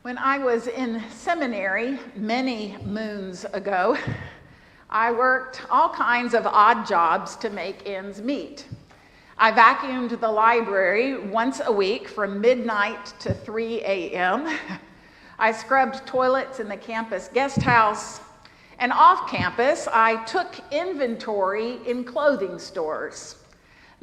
When I was in seminary many moons ago, I worked all kinds of odd jobs to make ends meet. I vacuumed the library once a week from midnight to 3 a.m. I scrubbed toilets in the campus guest house. And off campus, I took inventory in clothing stores.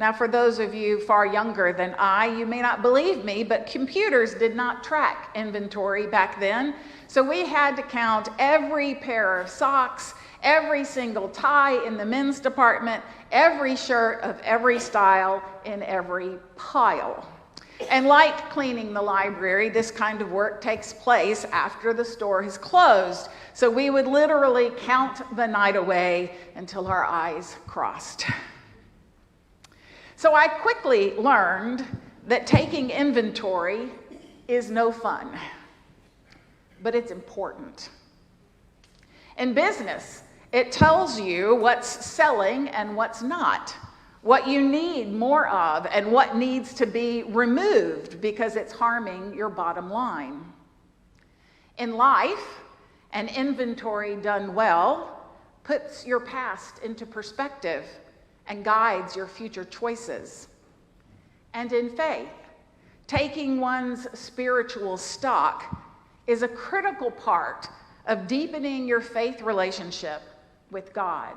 Now, for those of you far younger than I, you may not believe me, but computers did not track inventory back then. So we had to count every pair of socks, every single tie in the men's department, every shirt of every style in every pile. And like cleaning the library, this kind of work takes place after the store has closed. So we would literally count the night away until our eyes crossed. So I quickly learned that taking inventory is no fun, but it's important. In business, it tells you what's selling and what's not, what you need more of and what needs to be removed because it's harming your bottom line. In life, an inventory done well puts your past into perspective and guides your future choices. And in faith, taking one's spiritual stock is a critical part of deepening your faith relationship with God.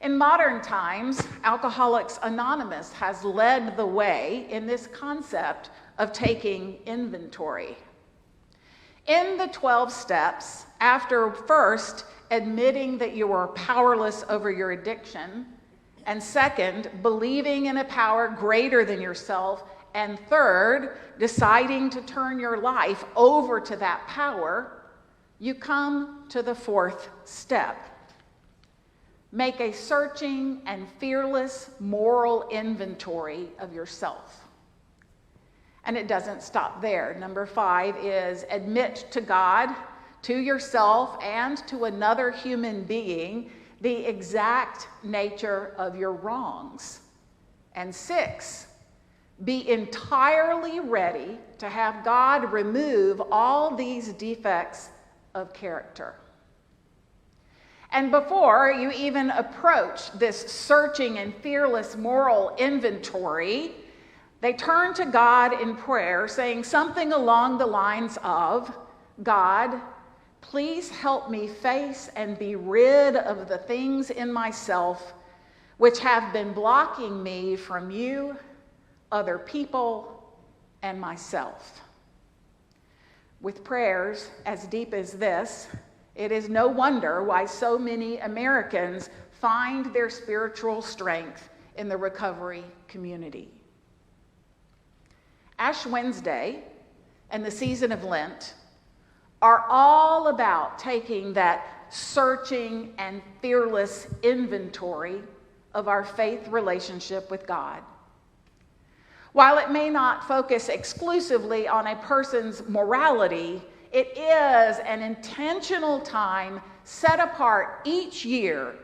In modern times, Alcoholics Anonymous has led the way in this concept of taking inventory. In the 12 steps, after first admitting that you are powerless over your addiction, and second, believing in a power greater than yourself, and third, deciding to turn your life over to that power, you come to the fourth step. Make a searching and fearless moral inventory of yourself. And it doesn't stop there. Number 5 is admit to God, to yourself, and to another human being the exact nature of your wrongs. And 6, be entirely ready to have God remove all these defects of character. And before you even approach this searching and fearless moral inventory, they turn to God in prayer, saying something along the lines of, God, please help me face and be rid of the things in myself which have been blocking me from you, other people, and myself. With prayers as deep as this, it is no wonder why so many Americans find their spiritual strength in the recovery community. Ash Wednesday and the season of Lent are all about taking that searching and fearless inventory of our faith relationship with God. While it may not focus exclusively on a person's morality, it is an intentional time set apart each year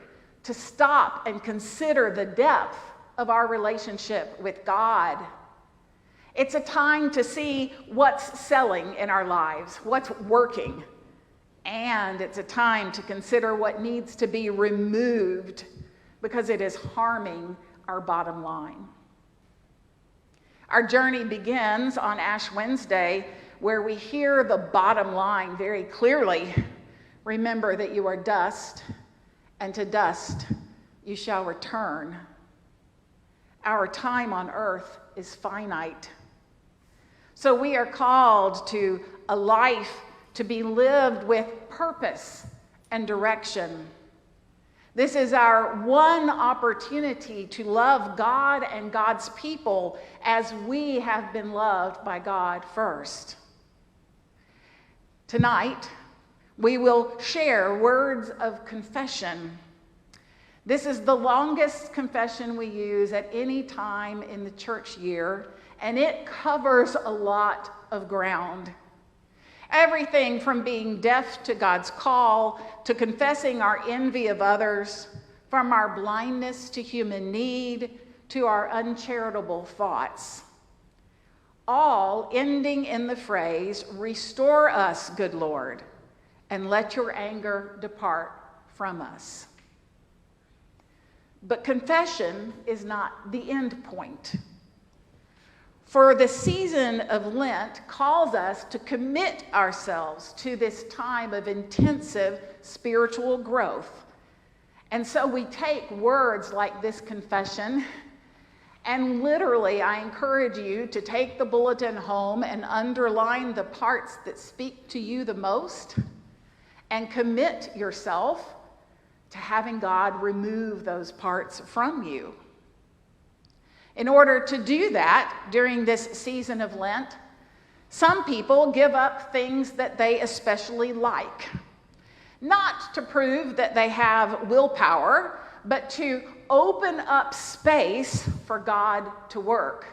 to stop and consider the depth of our relationship with God. It's a time to see what's selling in our lives, what's working, and it's a time to consider what needs to be removed because it is harming our bottom line. Our journey begins on Ash Wednesday, where we hear the bottom line very clearly. Remember that you are dust, and to dust you shall return. Our time on earth is finite. So we are called to a life to be lived with purpose and direction. This is our one opportunity to love God and God's people as we have been loved by God first. Tonight, we will share words of confession. This is the longest confession we use at any time in the church year, and it covers a lot of ground. Everything from being deaf to God's call, to confessing our envy of others, from our blindness to human need, to our uncharitable thoughts. all ending in the phrase, "Restore us, good Lord, and let your anger depart from us." But confession is not the end point. For the season of Lent calls us to commit ourselves to this time of intensive spiritual growth. And so we take words like this confession, and literally I encourage you to take the bulletin home and underline the parts that speak to you the most, and commit yourself to having God remove those parts from you. In order to do that during this season of Lent, some people give up things that they especially like, not to prove that they have willpower, but to open up space for God to work.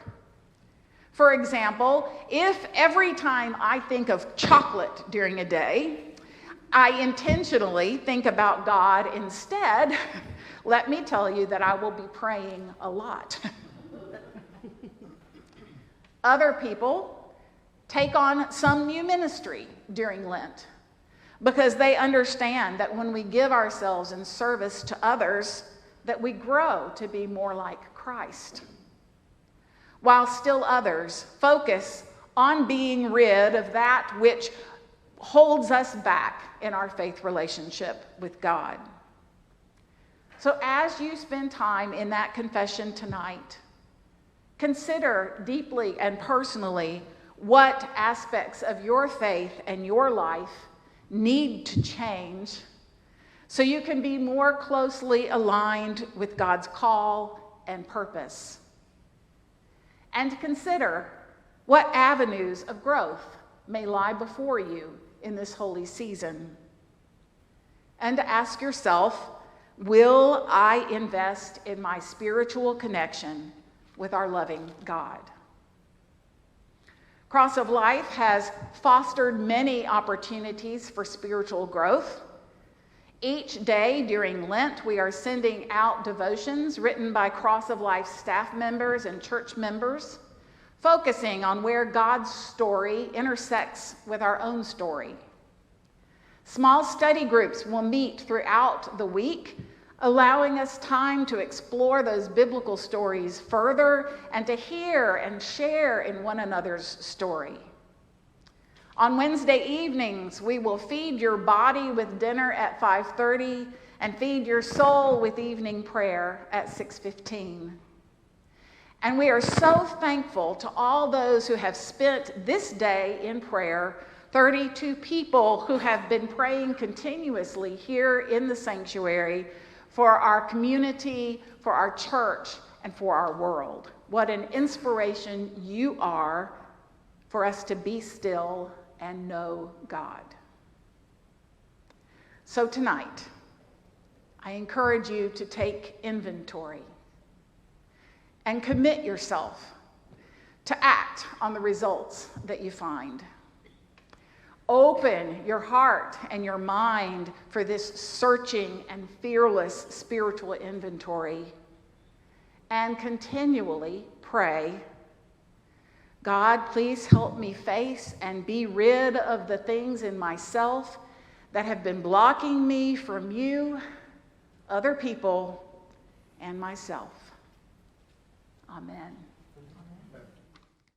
For example, if every time I think of chocolate during a day, I intentionally think about God instead, let me tell you that I will be praying a lot. Other people take on some new ministry during Lent because they understand that when we give ourselves in service to others, that we grow to be more like Christ. While still others focus on being rid of that which holds us back in our faith relationship with God. So as you spend time in that confession tonight, consider deeply and personally what aspects of your faith and your life need to change so you can be more closely aligned with God's call and purpose. And consider what avenues of growth may lie before you in this holy season. And ask yourself, will I invest in my spiritual connection with our loving God? Cross of Life has fostered many opportunities for spiritual growth. Each day during Lent, we are sending out devotions written by Cross of Life staff members and church members, focusing on where God's story intersects with our own story. Small study groups will meet throughout the week, allowing us time to explore those biblical stories further and to hear and share in one another's story. On Wednesday evenings, we will feed your body with dinner at 5:30 and feed your soul with evening prayer at 6:15. And we are so thankful to all those who have spent this day in prayer, 32 people who have been praying continuously here in the sanctuary for our community, for our church, and for our world. What an inspiration you are for us to be still and know God. So tonight, I encourage you to take inventory and commit yourself to act on the results that you find. Open your heart and your mind for this searching and fearless spiritual inventory, and continually pray, God, please help me face and be rid of the things in myself that have been blocking me from you, other people, and myself. Amen.